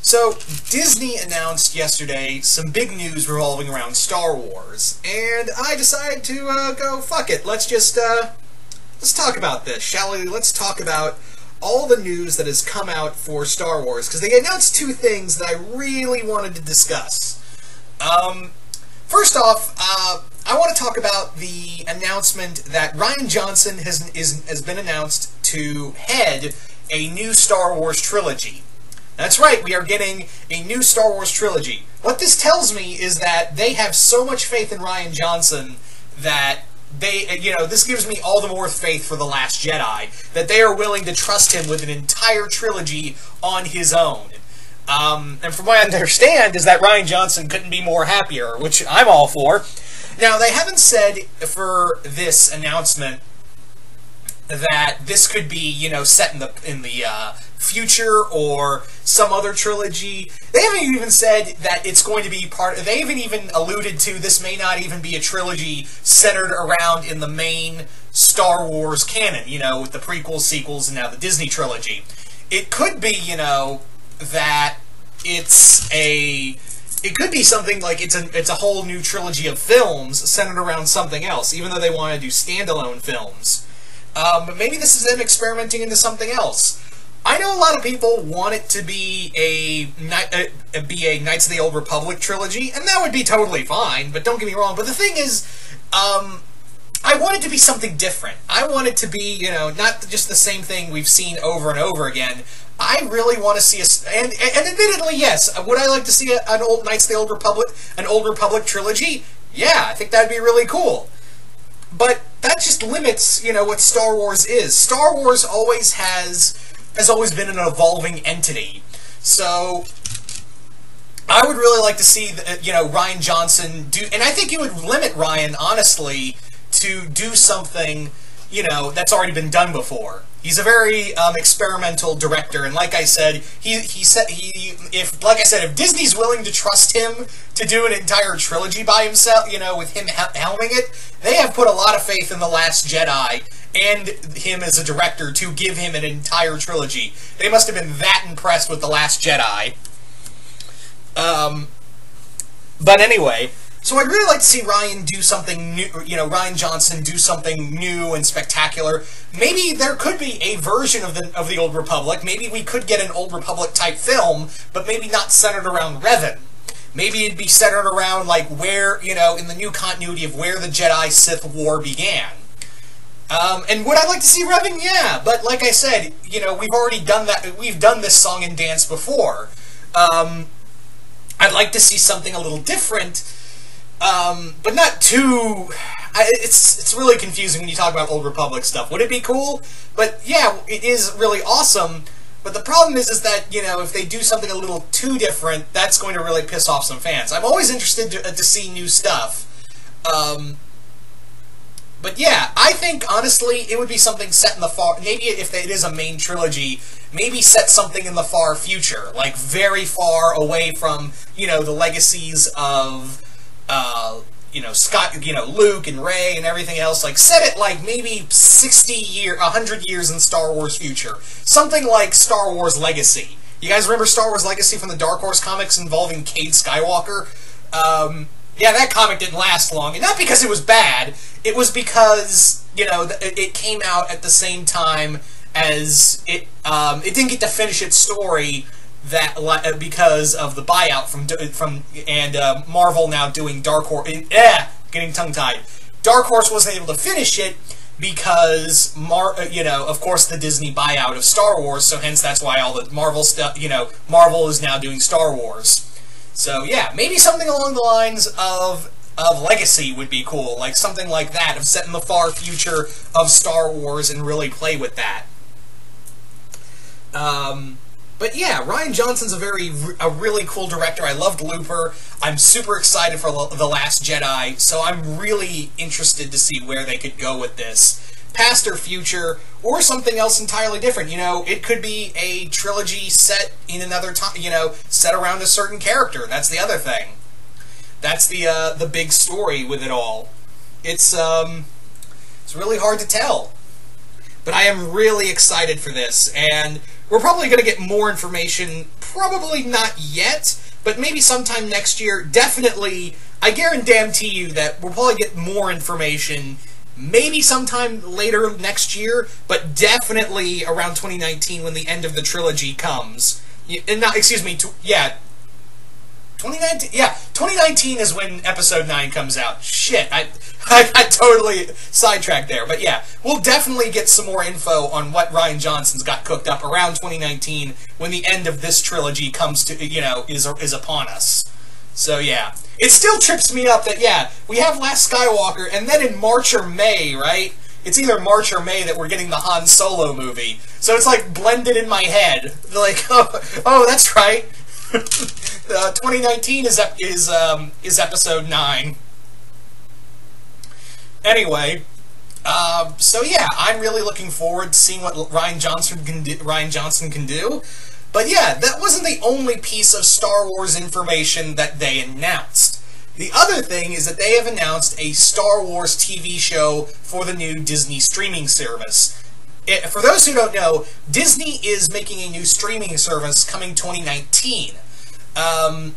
So, Disney announced yesterday some big news revolving around Star Wars, and I decided to go, fuck it, let's talk about this, shall we? Let's talk about all the news that has come out for Star Wars, because they announced two things that I really wanted to discuss. First off, I want to talk about the announcement that Rian Johnson has been announced to head a new Star Wars trilogy. That's right, we are getting a new Star Wars trilogy. What this tells me is that they have so much faith in Rian Johnson that this gives me all the more faith for The Last Jedi, that they are willing to trust him with an entire trilogy on his own. And from what I understand is that Rian Johnson couldn't be more happier, which I'm all for. Now, they haven't said for this announcement that this could be, set in the future or some other trilogy. They haven't even said that it's going to be they haven't even alluded to this may not even be a trilogy centered around in the main Star Wars canon, with the prequels, sequels, and now the Disney trilogy. It could be, that it could be something like it's a whole new trilogy of films centered around something else, even though they want to do standalone films. But maybe this is them experimenting into something else. I know a lot of people want it to be a Knights of the Old Republic trilogy, and that would be totally fine, but don't get me wrong. But the thing is, I want it to be something different. I want it to be, not just the same thing we've seen over and over again. I really want to see and admittedly, yes, would I like to see an old Knights of the Old Republic trilogy? Yeah, I think that'd be really cool. But that just limits, what Star Wars is. Star Wars has always been an evolving entity. So I would really like to see, Rian Johnson do, and I think it would limit Rian, honestly, to do something, that's already been done before. He's a very experimental director, and like I said, if Disney's willing to trust him to do an entire trilogy by himself, with him helming it, they have put a lot of faith in The Last Jedi and him as a director to give him an entire trilogy. They must have been that impressed with The Last Jedi. But anyway, so I'd really like to see Rian do something new, Rian Johnson do something new and spectacular. Maybe there could be a version of the Old Republic. Maybe we could get an Old Republic type film, but maybe not centered around Revan. Maybe it'd be centered around, like, where, in the new continuity of where the Jedi-Sith War began. And would I like to see Revan? Yeah, but like I said, we've already done that. We've done this song and dance before. I'd like to see something a little different, but not too. It's really confusing when you talk about Old Republic stuff. Would it be cool? But yeah, it is really awesome. But the problem is that, if they do something a little too different, that's going to really piss off some fans. I'm always interested to see new stuff. But yeah, I think, honestly, it would be something set in the far... Maybe if it is a main trilogy, maybe set something in the far future. Like, very far away from, the legacies of, Scott, Luke and Rey and everything else. Like, set it, like, maybe 100 years in Star Wars future. Something like Star Wars Legacy. You guys remember Star Wars Legacy from the Dark Horse comics involving Cade Skywalker? Yeah, that comic didn't last long, and not because it was bad, it was because, it came out at the same time as it didn't get to finish its story because of the buyout from Marvel now doing Dark Horse, getting tongue-tied. Dark Horse wasn't able to finish it because, of course, the Disney buyout of Star Wars, so hence that's why all the Marvel stuff, Marvel is now doing Star Wars. So, yeah, maybe something along the lines of Legacy would be cool. Like, something like that, of set in the far future of Star Wars and really play with that. But yeah, Rian Johnson's a really cool director. I loved Looper. I'm super excited for The Last Jedi, so I'm really interested to see where they could go with this. Past or future, or something else entirely different. It could be a trilogy set in another time, set around a certain character. That's the other thing. That's the big story with it all. It's really hard to tell. But I am really excited for this, and we're probably going to get more information, probably not yet, but maybe sometime next year. Definitely, I guarantee you that we'll probably get more information maybe sometime later next year, but definitely around 2019 when the end of the trilogy comes. Excuse me, 2019? Yeah, 2019 is when Episode 9 comes out. Shit, I got totally sidetracked there. But yeah, we'll definitely get some more info on what Rian Johnson's got cooked up around 2019 when the end of this trilogy comes to, is upon us. So yeah. It still trips me up that, yeah, we have Last Skywalker, and then in March or May, right? It's either March or May that we're getting the Han Solo movie. So it's like blended in my head. Like, oh that's right. 2019 is Episode 9. Anyway, so yeah, I'm really looking forward to seeing what Rian Johnson can do. But yeah, that wasn't the only piece of Star Wars information that they announced. The other thing is that they have announced a Star Wars TV show for the new Disney streaming service. For those who don't know, Disney is making a new streaming service coming 2019. And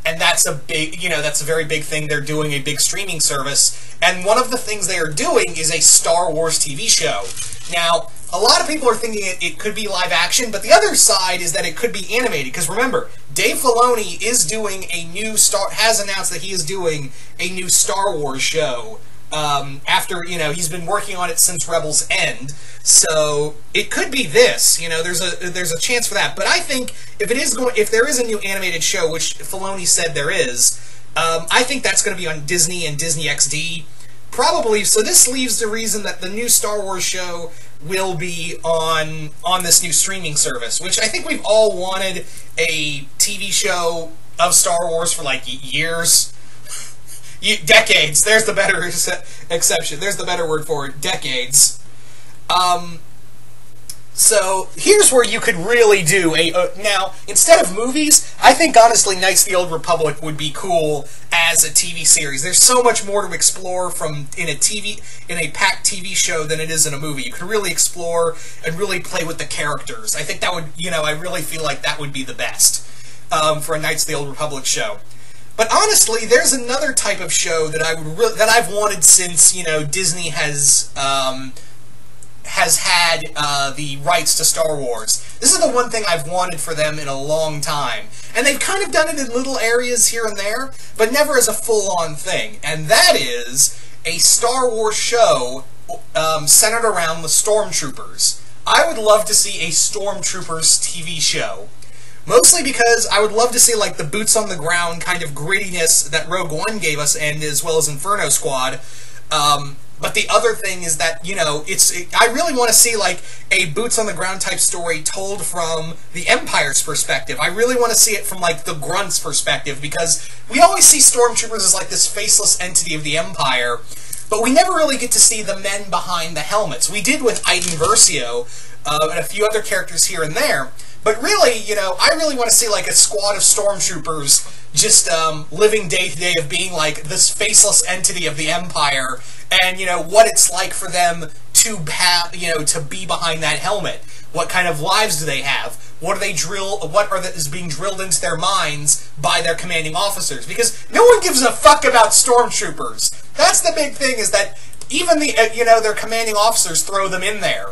that's a big, that's a very big thing. They're doing a big streaming service. And one of the things they are doing is a Star Wars TV show. Now, a lot of people are thinking it could be live action, but the other side is that it could be animated. Because remember, Dave Filoni is doing has announced that he is doing a new Star Wars show. After, he's been working on it since Rebels End. So it could be this, there's a chance for that. But I think if there is a new animated show, which Filoni said there is, I think that's going to be on Disney and Disney XD. Probably, so this leaves the reason that the new Star Wars show will be on this new streaming service, which I think we've all wanted a TV show of Star Wars for like years. Decades. There's the better exception. There's the better word for it. Decades. So here's where you could really do now, instead of movies, I think honestly Knights of the Old Republic would be cool as a TV series. There's so much more to explore in a packed TV show than it is in a movie. You can really explore and really play with the characters. I think that would, I really feel like that would be the best for a Knights of the Old Republic show. But honestly, there's another type of show that I've wanted since, Disney has had the rights to Star Wars. This is the one thing I've wanted for them in a long time. And they've kind of done it in little areas here and there, but never as a full-on thing. And that is a Star Wars show centered around the Stormtroopers. I would love to see a Stormtroopers TV show. Mostly because I would love to see like the boots-on-the-ground kind of grittiness that Rogue One gave us, and as well as Inferno Squad. But the other thing is that, I really want to see, like, a boots-on-the-ground type story told from the Empire's perspective. I really want to see it from, like, the Grunts' perspective, because we always see Stormtroopers as, like, this faceless entity of the Empire, but we never really get to see the men behind the helmets. We did with Iden Versio, and a few other characters here and there, but really, I really want to see, like, a squad of Stormtroopers just living day-to-day of being, like, this faceless entity of the Empire, and, what it's like for them to have, to be behind that helmet. What kind of lives do they have? What is being drilled into their minds by their commanding officers? Because no one gives a fuck about Stormtroopers. That's the big thing, is that even their commanding officers throw them in there.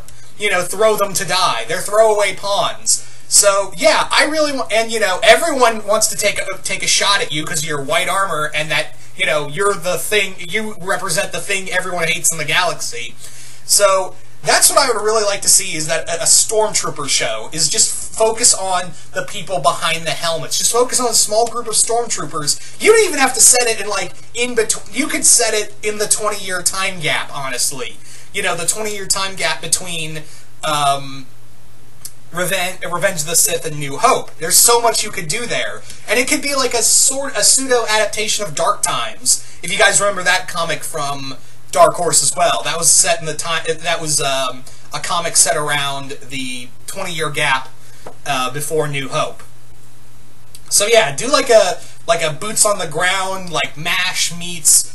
Throw them to die. They're throwaway pawns. So, yeah, I really want, and, everyone wants to take a shot at you because of your white armor, and that, you're the thing, you represent the thing everyone hates in the galaxy. So, that's what I would really like to see, is that a Stormtrooper show is just focus on the people behind the helmets. Just focus on a small group of Stormtroopers. You don't even have to set it in, like, in between. You could set it in the 20-year time gap, honestly. The 20-year time gap between, Revenge of the Sith and New Hope. There's so much you could do there. And it could be like a pseudo-adaptation of Dark Times. If you guys remember that comic from Dark Horse as well. That was set in the time, that was a comic set around the 20-year gap before New Hope. So yeah, do like a boots on the ground, like MASH meets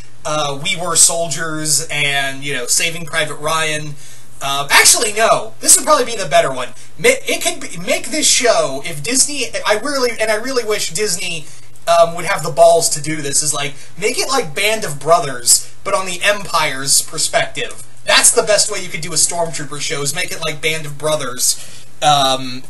We Were Soldiers and, Saving Private Ryan. Actually, no. This would probably be the better one. It could make this show if Disney. I really wish Disney would have the balls to do this. Is like make it like Band of Brothers, but on the Empire's perspective. That's the best way you could do a Stormtrooper show. Is make it like Band of Brothers, and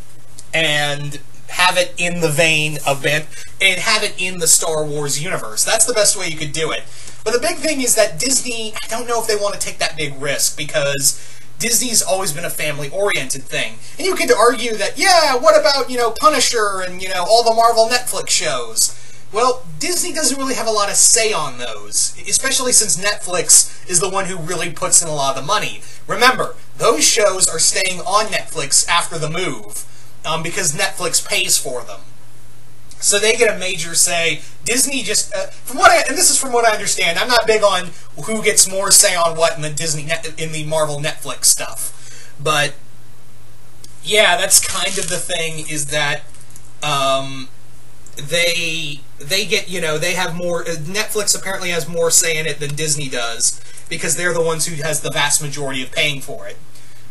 have it in the vein of and have it in the Star Wars universe. That's the best way you could do it. But the big thing is that Disney. I don't know if they want to take that big risk because Disney's always been a family-oriented thing. And you could argue that, yeah, what about, Punisher and, all the Marvel Netflix shows? Well, Disney doesn't really have a lot of say on those, especially since Netflix is the one who really puts in a lot of the money. Remember, those shows are staying on Netflix after the move, because Netflix pays for them. So they get a major say. Disney just, and this is from what I understand, I'm not big on who gets more say on what in the Marvel Netflix stuff. But, yeah, that's kind of the thing, is that, they get, they have more, Netflix apparently has more say in it than Disney does, because they're the ones who has the vast majority of paying for it.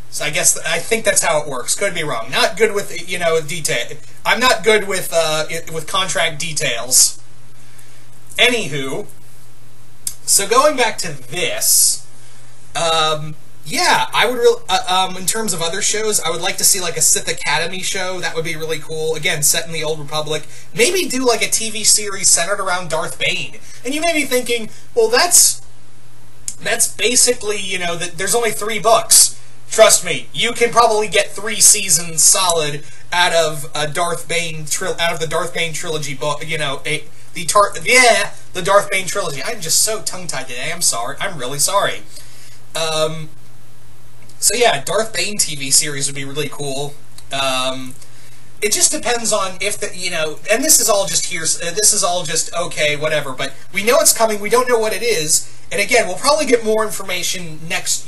So I think that's how it works. Could be wrong. Not good with, detail. I'm not good with contract details. Anywho, so going back to this, yeah, I would in terms of other shows, I would like to see like a Sith Academy show. That would be really cool. Again, set in the Old Republic. Maybe do like a TV series centered around Darth Bane. And you may be thinking, well, that's basically, that there's only 3 books. Trust me, you can probably get 3 seasons solid out of the Darth Bane trilogy book. The Darth Bane trilogy. I'm just so tongue-tied today. I'm sorry. I'm really sorry. So yeah, Darth Bane TV series would be really cool. It just depends on if and this is all just here. This is all just okay, whatever. But we know it's coming. We don't know what it is. And again, we'll probably get more information next,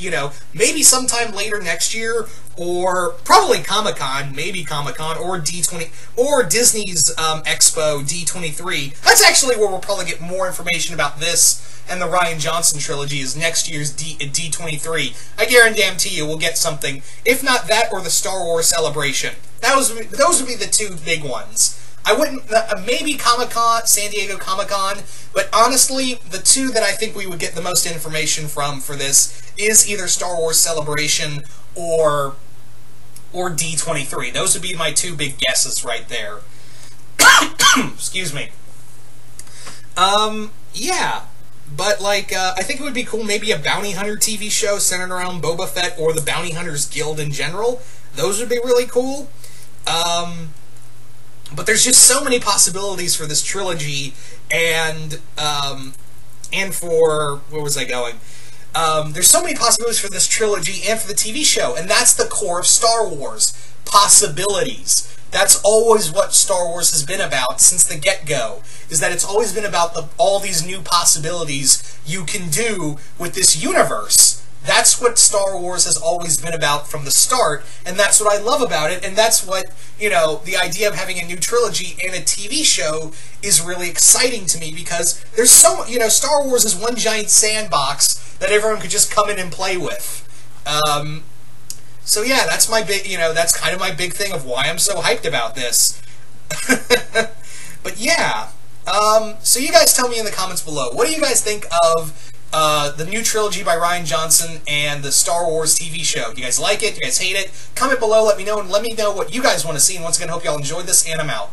maybe sometime later next year, or probably Comic-Con, maybe Comic-Con, or D20, or Disney's Expo D23. That's actually where we'll probably get more information about this and the Rian Johnson trilogy is next year's D23. I guarantee you we'll get something, if not that or the Star Wars Celebration. Those would be the 2 big ones. I wouldn't, maybe Comic-Con, San Diego Comic-Con, but honestly, the 2 that I think we would get the most information from for this is either Star Wars Celebration or D23. Those would be my 2 big guesses right there. Excuse me. Yeah. But, I think it would be cool, maybe a Bounty Hunter TV show centered around Boba Fett or the Bounty Hunters Guild in general. Those would be really cool. But there's just so many possibilities for this trilogy, and for, where was I going? There's so many possibilities for this trilogy and for the TV show, and that's the core of Star Wars. Possibilities. That's always what Star Wars has been about since the get-go, is that it's always been about all these new possibilities you can do with this universe. That's what Star Wars has always been about from the start, and that's what I love about it, and that's what, the idea of having a new trilogy and a TV show is really exciting to me, because there's so, Star Wars is one giant sandbox that everyone could just come in and play with. So yeah, that's my big, that's kind of my big thing of why I'm so hyped about this. But yeah, so you guys tell me in the comments below, what do you guys think of the new trilogy by Rian Johnson and the Star Wars TV show? Do you guys like it? Do you guys hate it? Comment below, let me know, and let me know what you guys want to see. And once again, hope y'all enjoyed this, and I'm out.